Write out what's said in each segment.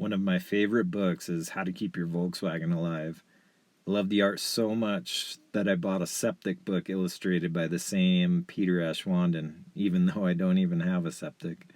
One of my favorite books is How to Keep Your Volkswagen Alive. I love the art so much that I bought a septic book illustrated by the same Peter Ashwanden, even though I don't even have a septic.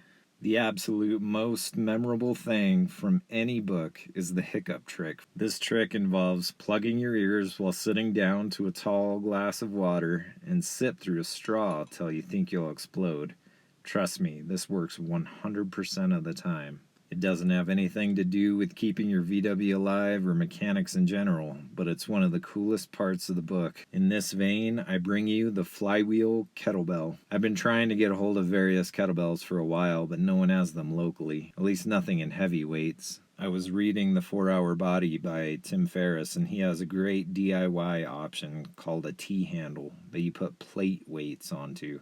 The absolute most memorable thing from any book is the hiccup trick. This trick involves plugging your ears while sitting down to a tall glass of water and sip through a straw till you think you'll explode. Trust me, this works 100% of the time. It doesn't have anything to do with keeping your VW alive or mechanics in general, but it's one of the coolest parts of the book. In this vein, I bring you the Flywheel Kettlebell. I've been trying to get a hold of various kettlebells for a while, but no one has them locally, at least nothing in heavy weights. I was reading The 4-Hour Body by Tim Ferriss, and he has a great DIY option called a T-handle that you put plate weights onto.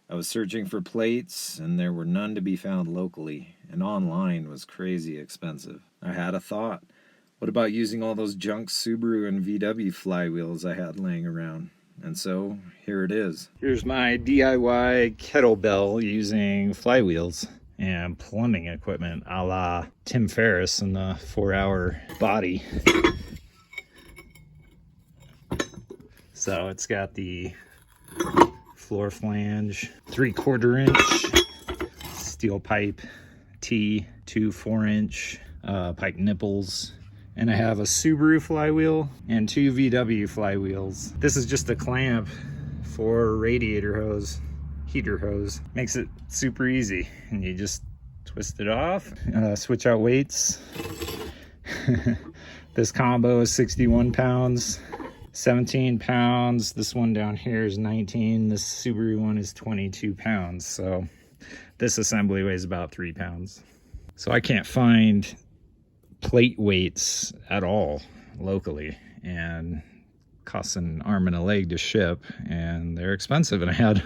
I was searching for plates, and there were none to be found locally, and online was crazy expensive. I had a thought. What about using all those junk Subaru and VW flywheels I had laying around? And so, here it is. Here's my DIY kettlebell using flywheels and plumbing equipment a la Tim Ferriss in the 4-Hour Body. So it's got the floor flange, 3/4 inch steel pipe T, 2 4-inch pipe nipples, and I have a Subaru flywheel and 2 VW flywheels. This is just a clamp for radiator hose, heater hose. Makes it super easy, and you just twist it off, switch out weights. This combo is 61 pounds. 17 pounds. This one down here is 19. This Subaru one is 22 pounds. So this assembly weighs about 3 pounds. So I can't find plate weights at all locally, and costs an arm and a leg to ship, and they're expensive. And I had a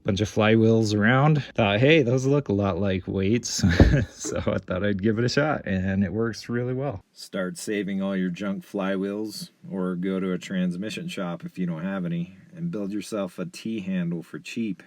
bunch of flywheels around. Thought, hey, those look a lot like weights. So I thought I'd give it a shot, and it works really well. Start saving all your junk flywheels, or go to a transmission shop if you don't have any, and build yourself a T-handle for cheap.